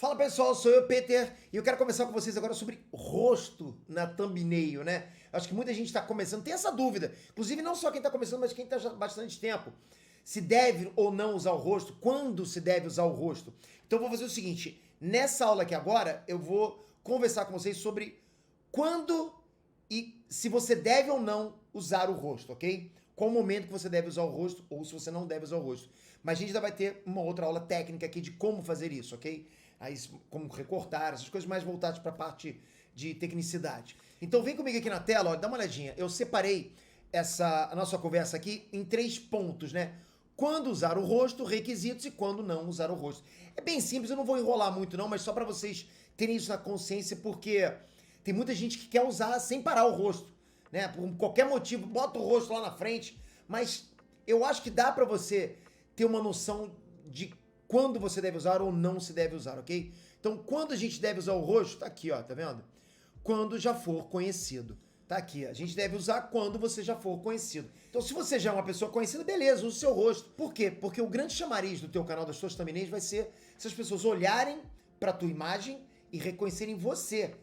Fala pessoal, sou eu, Peter, e eu quero conversar com vocês agora sobre rosto na thumbnail, né? Acho que muita gente está começando, tem essa dúvida, inclusive não só quem está começando, mas quem está já há bastante tempo. Se deve ou não usar o rosto, quando se deve usar o rosto. Então eu vou fazer o seguinte, nessa aula aqui agora, eu vou conversar com vocês sobre quando e se você deve ou não usar o rosto, ok? Qual o momento que você deve usar o rosto ou se você não deve usar o rosto. Mas a gente ainda vai ter uma outra aula técnica aqui de como fazer isso, ok? Aí, como recortar, essas coisas mais voltadas para a parte de tecnicidade. Então vem comigo aqui na tela, ó, dá uma olhadinha. Eu separei a nossa conversa aqui em 3 pontos, né? Quando usar o rosto, requisitos e quando não usar o rosto. É bem simples, eu não vou enrolar muito não, mas só para vocês terem isso na consciência, porque tem muita gente que quer usar sem parar o rosto, né? Por qualquer motivo, bota o rosto lá na frente, mas eu acho que dá para você ter uma noção de quando você deve usar ou não se deve usar, ok? Então, quando a gente deve usar o rosto, tá aqui, ó, tá vendo? Quando já for conhecido. Tá aqui, a gente deve usar quando você já for conhecido. Então, se você já é uma pessoa conhecida, beleza, use o seu rosto. Por quê? Porque o grande chamariz do teu canal, das suas thumbnails, vai ser se as pessoas olharem pra tua imagem e reconhecerem você.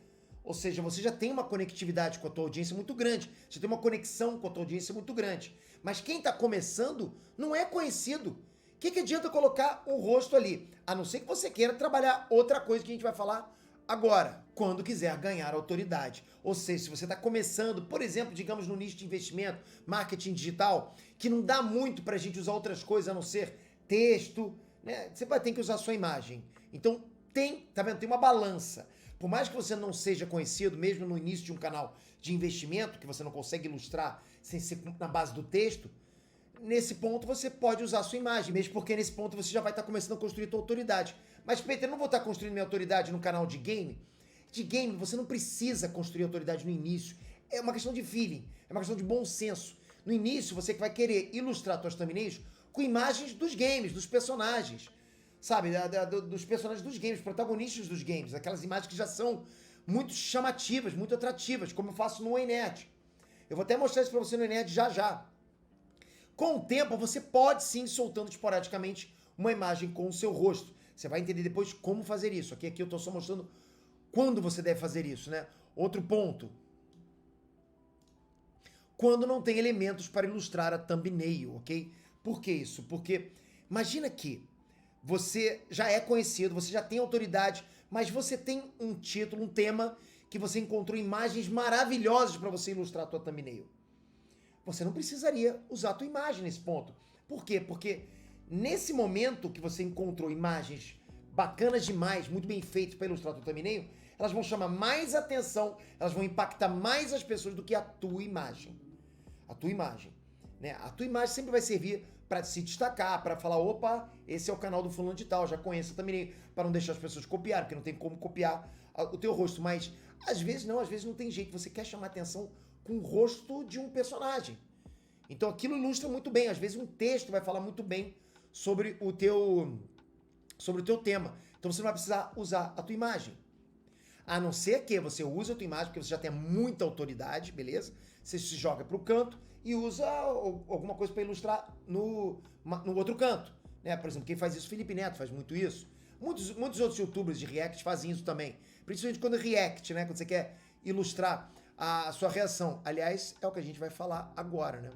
Ou seja, você já tem uma conectividade com a tua audiência muito grande, você tem uma conexão com a tua audiência muito grande. Mas quem tá começando não é conhecido. O que adianta colocar o rosto ali? A não ser que você queira trabalhar outra coisa que a gente vai falar agora, quando quiser ganhar autoridade. Ou seja, se você está começando, por exemplo, digamos no nicho de investimento, marketing digital, que não dá muito para a gente usar outras coisas a não ser texto, né? Você vai ter que usar a sua imagem. Então tá vendo? Tem uma balança. Por mais que você não seja conhecido, mesmo no início de um canal de investimento, que você não consegue ilustrar sem ser na base do texto, nesse ponto você pode usar a sua imagem, mesmo porque nesse ponto você já vai estar começando a construir a sua autoridade. Mas, Peter, eu não vou estar construindo minha autoridade no canal de game? De game, você não precisa construir autoridade no início. É uma questão de feeling, é uma questão de bom senso. No início, você vai querer ilustrar suas thumbnails com imagens dos games, dos personagens. Sabe, dos personagens dos games, protagonistas dos games. Aquelas imagens que já são muito chamativas, muito atrativas, como eu faço no Enerd. Eu vou até mostrar isso pra você no Enerd já já. Com o tempo, você pode sim soltando esporadicamente uma imagem com o seu rosto. Você vai entender depois como fazer isso. Aqui eu estou só mostrando quando você deve fazer isso, né? Outro ponto. Quando não tem elementos para ilustrar a thumbnail, ok? Por que isso? Porque imagina que você já é conhecido, você já tem autoridade, mas você tem um título, um tema que você encontrou imagens maravilhosas para você ilustrar a tua thumbnail. Você não precisaria usar a tua imagem nesse ponto. Por quê? Porque nesse momento que você encontrou imagens bacanas demais, muito bem feitas para ilustrar a tua thumbnail, elas vão chamar mais atenção, elas vão impactar mais as pessoas do que a tua imagem. A tua imagem, né? A tua imagem sempre vai servir para se destacar, para falar, opa, esse é o canal do fulano de tal, já conheço a thumbnail, para não deixar as pessoas copiarem, porque não tem como copiar o teu rosto. Mas às vezes não tem jeito, você quer chamar atenção com o rosto de um personagem. Então aquilo ilustra muito bem. Às vezes um texto vai falar muito bem sobre o teu tema. Então você não vai precisar usar a tua imagem. A não ser que você use a tua imagem, porque você já tem muita autoridade, beleza? Você se joga para o canto e usa alguma coisa para ilustrar no outro canto, né? Por exemplo, quem faz isso, Felipe Neto faz muito isso. Muitos outros youtubers de react fazem isso também. Principalmente quando é react, né? Quando você quer ilustrar a sua reação. Aliás, é o que a gente vai falar agora, né?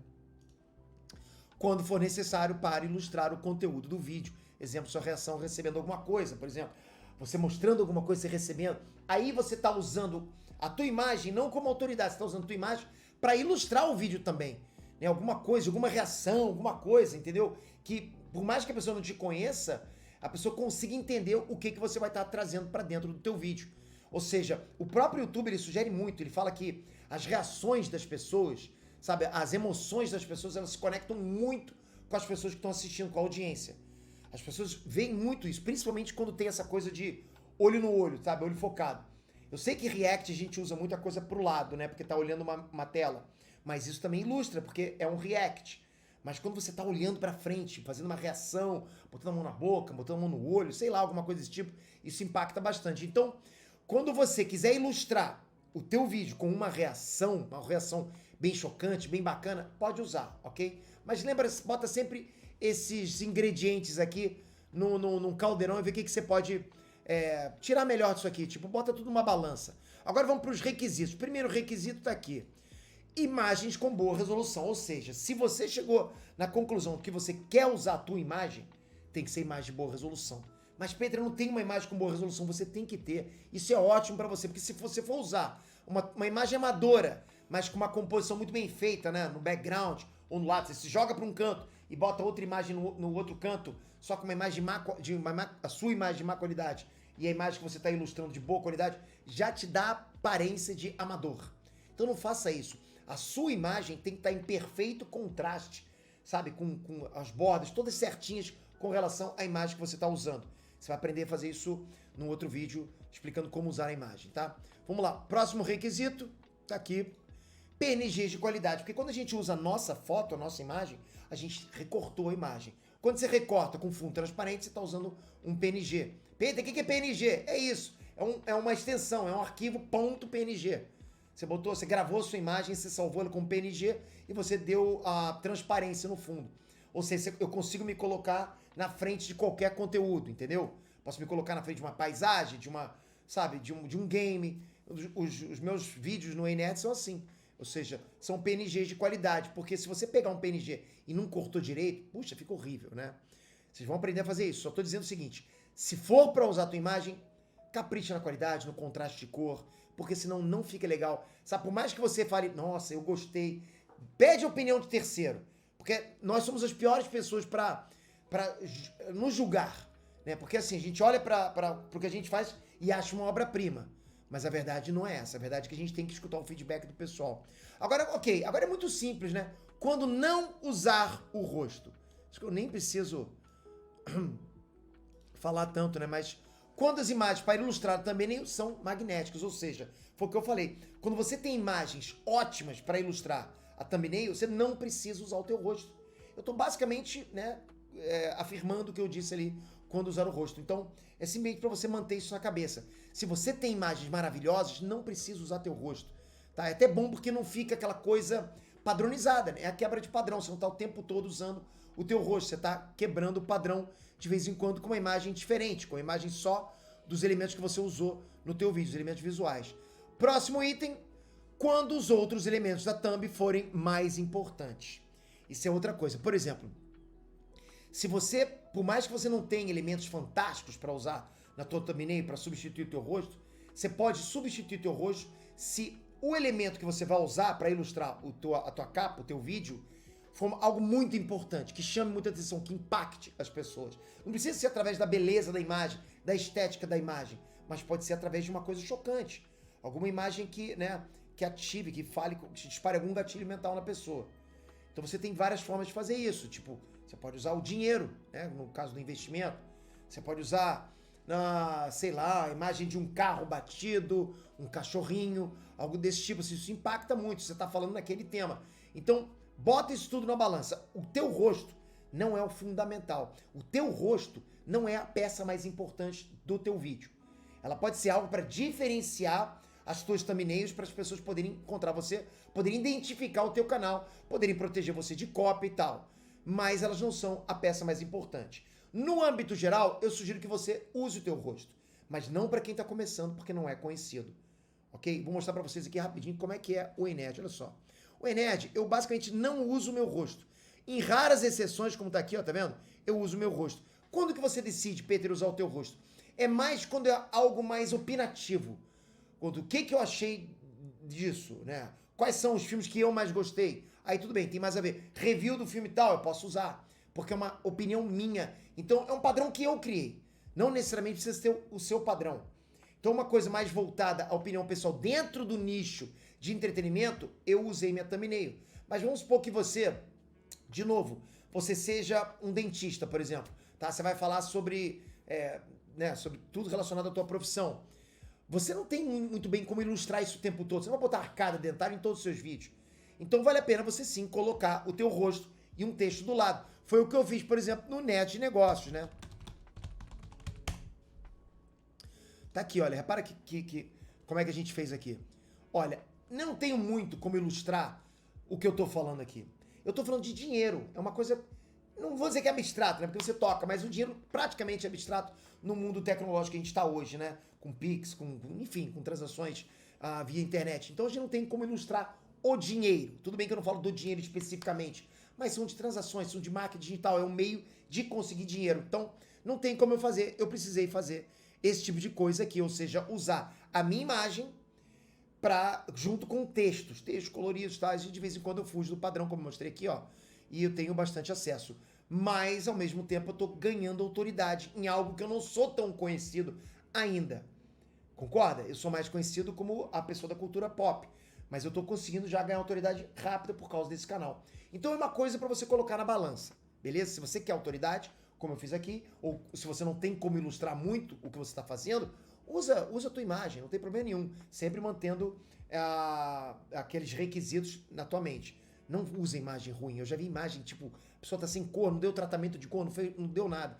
Quando for necessário para ilustrar o conteúdo do vídeo. Exemplo, sua reação recebendo alguma coisa, por exemplo. Você mostrando alguma coisa, você recebendo. Aí você está usando a tua imagem, não como autoridade, você está usando a tua imagem para ilustrar o vídeo também. Né? Alguma coisa, alguma reação, alguma coisa, entendeu? Que por mais que a pessoa não te conheça, a pessoa consiga entender o que você vai estar trazendo para dentro do teu vídeo. Ou seja, o próprio YouTube ele sugere muito, ele fala que as reações das pessoas, sabe, as emoções das pessoas, elas se conectam muito com as pessoas que estão assistindo, com a audiência. As pessoas veem muito isso, principalmente quando tem essa coisa de olho no olho, sabe, olho focado. Eu sei que React a gente usa muita coisa pro lado, né, porque tá olhando uma tela, mas isso também ilustra, porque é um React. Mas quando você tá olhando pra frente, fazendo uma reação, botando a mão na boca, botando a mão no olho, sei lá, alguma coisa desse tipo, isso impacta bastante. Então, quando você quiser ilustrar o teu vídeo com uma reação bem chocante, bem bacana, pode usar, ok? Mas lembra, bota sempre esses ingredientes aqui num caldeirão e vê o que você pode tirar melhor disso aqui, tipo, bota tudo numa balança. Agora vamos para os requisitos. O primeiro requisito tá aqui. Imagens com boa resolução, ou seja, se você chegou na conclusão que você quer usar a tua imagem, tem que ser imagem de boa resolução. Mas, Pedro, eu não tenho uma imagem com boa resolução, você tem que ter. Isso é ótimo para você, porque se você for usar uma imagem amadora, mas com uma composição muito bem feita, né, no background ou no lado, você se joga para um canto e bota outra imagem no outro canto, só com uma imagem a sua imagem de má qualidade e a imagem que você está ilustrando de boa qualidade, já te dá aparência de amador. Então não faça isso. A sua imagem tem que estar em perfeito contraste, sabe? Com as bordas todas certinhas com relação à imagem que você está usando. Você vai aprender a fazer isso num outro vídeo explicando como usar a imagem, tá? Vamos lá. Próximo requisito, tá aqui. PNGs de qualidade. Porque quando a gente usa a nossa foto, a nossa imagem, a gente recortou a imagem. Quando você recorta com fundo transparente, você está usando um PNG. Pedro, o que é PNG? É isso. É uma extensão, é um arquivo .png. Você gravou a sua imagem, você salvou ela como PNG e você deu a transparência no fundo. Ou seja, eu consigo me colocar na frente de qualquer conteúdo, entendeu? Posso me colocar na frente de uma paisagem, de um game. Os meus vídeos no Nerd são assim. Ou seja, são PNGs de qualidade. Porque se você pegar um PNG e não cortou direito, puxa, fica horrível, né? Vocês vão aprender a fazer isso. Só tô dizendo o seguinte, se for para usar a tua imagem, capricha na qualidade, no contraste de cor, porque senão não fica legal. Sabe, por mais que você fale, nossa, eu gostei, pede a opinião de terceiro, porque nós somos as piores pessoas para nos julgar, né? Porque assim, a gente olha para o que a gente faz e acha uma obra-prima, mas a verdade não é essa, a verdade é que a gente tem que escutar o feedback do pessoal. Agora, ok, agora é muito simples, né? Quando não usar o rosto, acho que eu nem preciso falar tanto, né? Mas quando as imagens para ilustrar também nem são magnéticas, ou seja, foi o que eu falei. Quando você tem imagens ótimas para ilustrar a thumbnail, você não precisa usar o teu rosto. Eu estou basicamente, né, afirmando o que eu disse ali quando usar o rosto. Então, é simplesmente para você manter isso na cabeça. Se você tem imagens maravilhosas, não precisa usar teu rosto. Tá? É até bom porque não fica aquela coisa padronizada, né? É a quebra de padrão. Você não está o tempo todo usando o teu rosto. Você está quebrando o padrão de vez em quando com uma imagem diferente, com uma imagem só dos elementos que você usou no teu vídeo, os elementos visuais. Próximo item, quando os outros elementos da thumb forem mais importantes. Isso é outra coisa. Por exemplo, se você, por mais que você não tenha elementos fantásticos para usar na tua thumbnail para substituir o teu rosto, você pode substituir o teu rosto se o elemento que você vai usar para ilustrar a tua capa, o teu vídeo, for algo muito importante, que chame muita atenção, que impacte as pessoas. Não precisa ser através da beleza da imagem, da estética da imagem, mas pode ser através de uma coisa chocante. Alguma imagem que, né, que ative, que fale, que dispare algum gatilho mental na pessoa. Então você tem várias formas de fazer isso. Tipo, você pode usar o dinheiro, né, no caso do investimento. Você pode usar, sei lá, a imagem de um carro batido, um cachorrinho, algo desse tipo. Isso impacta muito, você está falando naquele tema. Então, bota isso tudo na balança. O teu rosto não é o fundamental. O teu rosto não é a peça mais importante do teu vídeo. Ela pode ser algo para diferenciar as tuas thumbnails, para as pessoas poderem encontrar você, poderem identificar o teu canal, poderem proteger você de cópia e tal. Mas elas não são a peça mais importante. No âmbito geral, eu sugiro que você use o teu rosto, mas não para quem está começando, porque não é conhecido. Ok? Vou mostrar para vocês aqui rapidinho como é que é o Nerd. Olha só. O Nerd, eu basicamente não uso o meu rosto. Em raras exceções, como tá aqui, ó, tá vendo? Eu uso o meu rosto. Quando que você decide, Peter, usar o teu rosto? É mais quando é algo mais opinativo. Quando, o que eu achei disso, né? Quais são os filmes que eu mais gostei? Aí tudo bem, tem mais a ver. Review do filme tal, eu posso usar, porque é uma opinião minha. Então é um padrão que eu criei. Não necessariamente precisa ter o seu padrão. Então uma coisa mais voltada à opinião pessoal dentro do nicho de entretenimento, eu usei minha thumbnail. Mas vamos supor que você, de novo, você seja um dentista, por exemplo. Tá? Você vai falar sobre, sobre tudo relacionado à tua profissão. Você não tem muito bem como ilustrar isso o tempo todo. Você não vai botar arcada dentária em todos os seus vídeos. Então vale a pena você sim colocar o teu rosto e um texto do lado. Foi o que eu fiz, por exemplo, no Nerd de Negócios, né? Tá aqui, olha. Repara como é que a gente fez aqui. Olha, não tenho muito como ilustrar o que eu tô falando aqui. Eu tô falando de dinheiro. É uma coisa... não vou dizer que é abstrato, né? Porque você toca, mas o dinheiro praticamente é abstrato no mundo tecnológico que a gente está hoje, né? Com Pix, enfim, com transações via internet. Então a gente não tem como ilustrar o dinheiro. Tudo bem que eu não falo do dinheiro especificamente, mas são de transações, são de marketing digital, é um meio de conseguir dinheiro. Então não tem como eu fazer, eu precisei fazer esse tipo de coisa aqui, ou seja, usar a minha imagem junto com textos coloridos, tá? E de vez em quando eu fujo do padrão, como eu mostrei aqui, ó, e eu tenho bastante acesso. Mas, ao mesmo tempo, eu tô ganhando autoridade em algo que eu não sou tão conhecido ainda. Concorda? Eu sou mais conhecido como a pessoa da cultura pop, mas eu tô conseguindo já ganhar autoridade rápida por causa desse canal. Então é uma coisa para você colocar na balança, beleza? Se você quer autoridade, como eu fiz aqui, ou se você não tem como ilustrar muito o que você está fazendo, usa a tua imagem, não tem problema nenhum. Sempre mantendo aqueles requisitos na tua mente. Não usa imagem ruim. Eu já vi imagem, tipo, a pessoa tá sem cor, não deu tratamento de cor, não deu nada.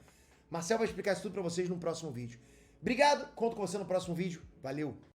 Marcel vai explicar isso tudo pra vocês no próximo vídeo. Obrigado, conto com você no próximo vídeo. Valeu!